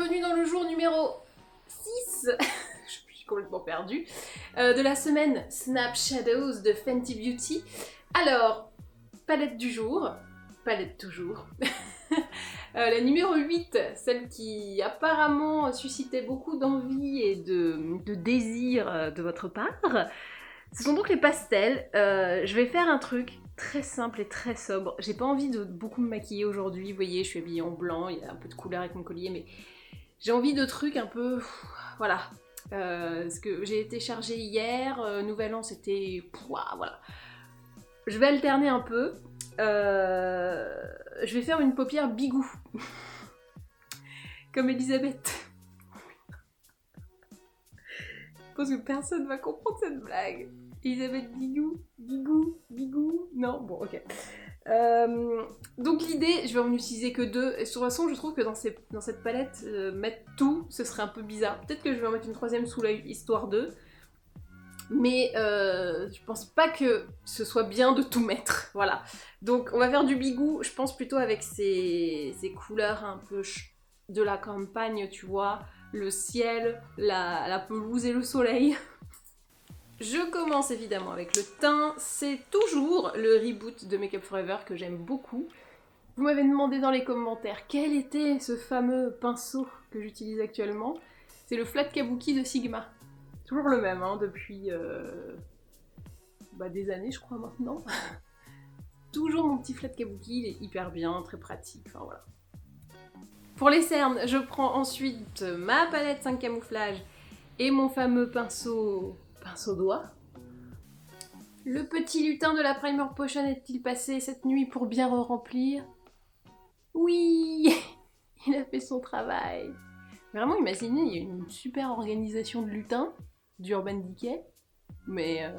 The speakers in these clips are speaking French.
bienvenue dans le jour numéro 6 je suis complètement perdue de la semaine Snap Shadows de Fenty Beauty. Alors, palette du jour, palette toujours. La numéro 8, celle qui apparemment suscitait beaucoup d'envie et de désir de votre part. Ce sont donc les pastels. Je vais faire un truc très simple et très sobre. J'ai pas envie de beaucoup me maquiller aujourd'hui. Vous voyez, je suis habillée en blanc, il y a un peu de couleur avec mon collier, mais j'ai envie de trucs un peu... Voilà. Parce que j'ai été chargée hier, Nouvel An c'était... Voilà. Je vais alterner un peu. Je vais faire une paupière bigou. Comme Elisabeth. Je pense que personne va comprendre cette blague. Elisabeth Bigou, Bigou, non, bon, ok. Donc l'idée, je vais en utiliser que 2, et de toute façon je trouve que dans cette palette, mettre tout, ce serait un peu bizarre. Peut-être que je vais en mettre une 3e sous l'œil, histoire de, mais je pense pas que ce soit bien de tout mettre, voilà. Donc on va faire du bigou, je pense plutôt avec ces couleurs un peu de la campagne, tu vois, le ciel, la pelouse et le soleil. Je commence évidemment avec le teint, c'est toujours le reboot de Make Up For Ever que j'aime beaucoup. Vous m'avez demandé dans les commentaires quel était ce fameux pinceau que j'utilise actuellement. C'est le Flat Kabuki de Sigma. Toujours le même, hein, depuis des années je crois maintenant. Toujours mon petit Flat Kabuki, il est hyper bien, très pratique, enfin voilà. Pour les cernes, je prends ensuite ma palette 5 camouflage et mon fameux pinceau doigt. Le petit lutin de la Primer Potion est-il passé cette nuit pour bien remplir? Oui, il a fait son travail. Vraiment, imaginez, il y a une super organisation de lutins d'Urban Decay, mais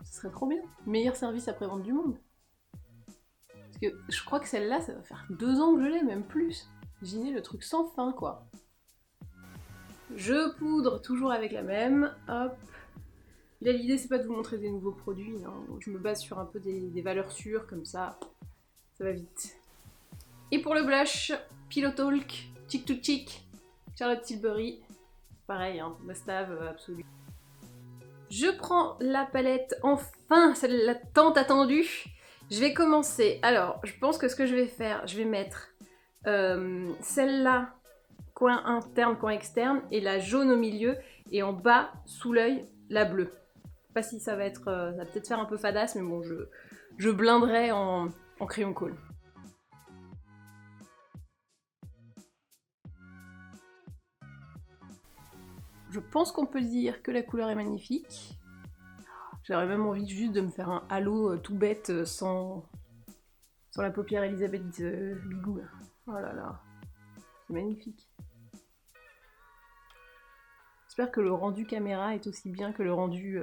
ce serait trop bien. Meilleur service après-vente du monde. Parce que je crois que celle-là, ça va faire 2 ans que je l'ai, même plus. Imaginez le truc sans fin, quoi. Je poudre toujours avec la même, hop. Là, l'idée, c'est pas de vous montrer des nouveaux produits, hein. Je me base sur un peu des valeurs sûres, comme ça va vite. Et pour le blush, Pillow Talk, Cheek to Cheek, Charlotte Tilbury. Pareil, hein, must-have absolu. Je prends la palette, enfin, celle-là tant attendue. Je vais commencer. Alors, je pense que ce que je vais faire, je vais mettre celle-là, coin interne, coin externe, et la jaune au milieu, et en bas, sous l'œil, la bleue. Je sais pas si ça va être... ça va peut-être faire un peu fadasse, mais bon, je blinderai en crayon colle. Je pense qu'on peut dire que la couleur est magnifique. J'aurais même envie juste de me faire un halo tout bête sans la paupière Elisabeth Bigou. Oh là là, c'est magnifique. J'espère que le rendu caméra est aussi bien que le rendu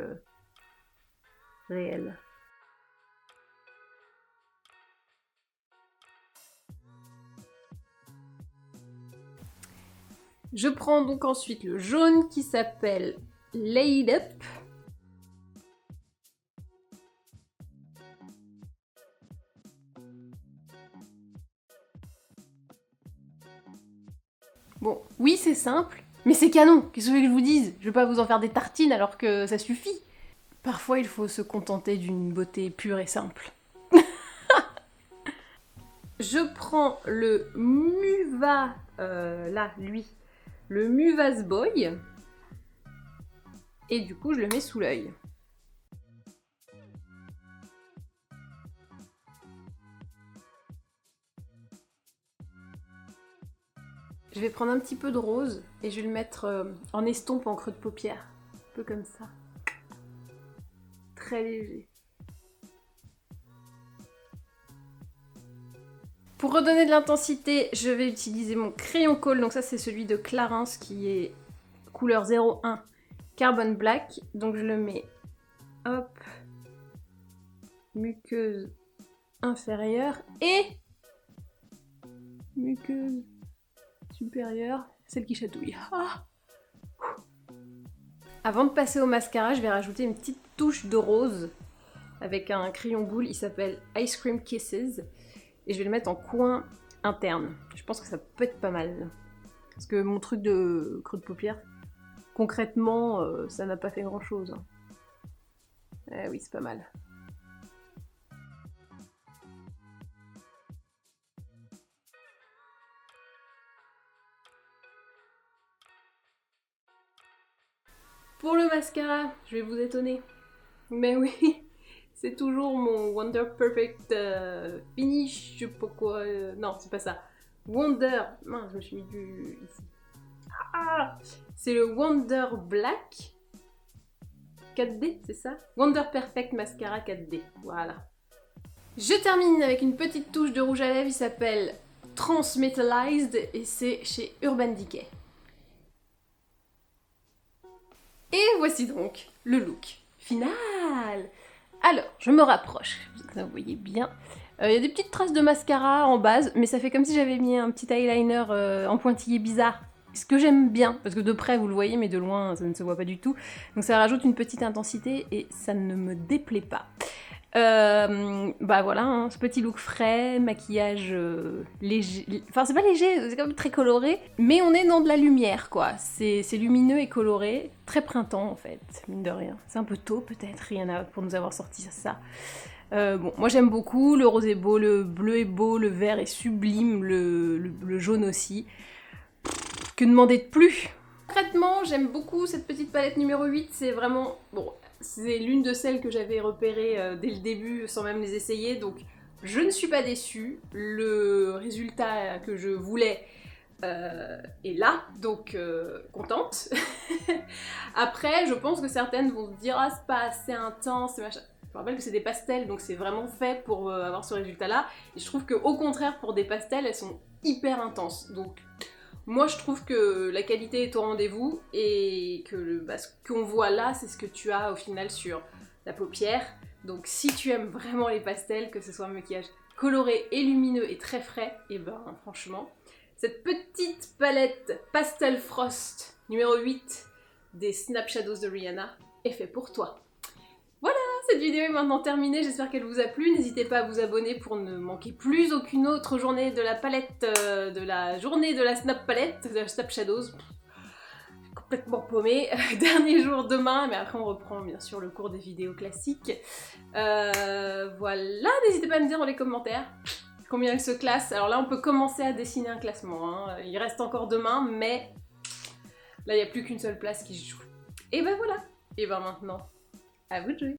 réel. Je prends donc ensuite le jaune qui s'appelle Laid Up. Bon, oui c'est simple, mais c'est canon. Qu'est-ce que vous voulez que je vous dise? Je vais pas vous en faire des tartines alors que ça suffit. Parfois il faut se contenter d'une beauté pure et simple. Je prends le Muva, là, lui, le Muvas Boy, et du coup je le mets sous l'œil. Je vais prendre un petit peu de rose et je vais le mettre en estompe en creux de paupière, un peu comme ça, très léger. Pour redonner de l'intensité, je vais utiliser mon crayon colle, donc ça c'est celui de Clarins qui est couleur 01 Carbon Black, donc je le mets, hop, muqueuse inférieure et muqueuse supérieure, celle qui chatouille. Ah. Avant de passer au mascara, je vais rajouter une petite touche de rose avec un crayon boule, il s'appelle Ice Cream Kisses. Et je vais le mettre en coin interne. Je pense que ça peut être pas mal. Parce que mon truc de creux de paupière, concrètement, ça n'a pas fait grand chose. Hein. Eh oui, c'est pas mal. Pour le mascara, je vais vous étonner. Mais oui, c'est toujours mon Wonder Perfect Finish, je sais pas quoi. Non, c'est pas ça. Wonder. Mince, je me suis mis du. Ici. Ah, c'est le Wonder Black 4D, c'est ça? Wonder Perfect Mascara 4D. Voilà. Je termine avec une petite touche de rouge à lèvres, il s'appelle Transmetallized et c'est chez Urban Decay. Et voici donc le look final. Alors, je me rapproche, vous voyez bien. Il y a des petites traces de mascara en base, mais ça fait comme si j'avais mis un petit eyeliner en pointillé bizarre. Ce que j'aime bien, parce que de près vous le voyez, mais de loin ça ne se voit pas du tout. Donc ça rajoute une petite intensité et ça ne me déplaît pas. Bah voilà, hein, ce petit look frais, maquillage léger, enfin c'est pas léger, c'est quand même très coloré, mais on est dans de la lumière quoi, c'est lumineux et coloré, très printemps en fait, mine de rien. C'est un peu tôt peut-être, Rihanna, pour nous avoir sorti ça. Bon, moi j'aime beaucoup, le rose est beau, le bleu est beau, le vert est sublime, le jaune aussi. Que demander de plus? Concrètement, j'aime beaucoup cette petite palette numéro 8, c'est vraiment... Bon, c'est l'une de celles que j'avais repérées dès le début sans même les essayer, donc je ne suis pas déçue. Le résultat que je voulais est là, donc contente. Après, je pense que certaines vont se dire « Ah, c'est pas assez intense, c'est machin ». Je me rappelle que c'est des pastels, donc c'est vraiment fait pour avoir ce résultat-là. Et je trouve qu'au contraire, pour des pastels, elles sont hyper intenses. Donc moi, je trouve que la qualité est au rendez-vous et que ce qu'on voit là, c'est ce que tu as au final sur la paupière. Donc si tu aimes vraiment les pastels, que ce soit un maquillage coloré et lumineux et très frais, et ben franchement, cette petite palette Pastel Frost numéro 8 des Snap Shadows de Rihanna est fait pour toi. Voilà, cette vidéo est maintenant terminée, j'espère qu'elle vous a plu. N'hésitez pas à vous abonner pour ne manquer plus aucune autre journée de la palette, de la journée de la Snap Palette, de la Snap Shadows. Complètement paumée. Dernier jour demain, mais après on reprend bien sûr le cours des vidéos classiques. Voilà, n'hésitez pas à me dire dans les commentaires combien elle se classe. Alors là on peut commencer à dessiner un classement, hein. Il reste encore demain, mais là il n'y a plus qu'une seule place qui se joue. Et ben voilà, et ben maintenant... à vous de jouer!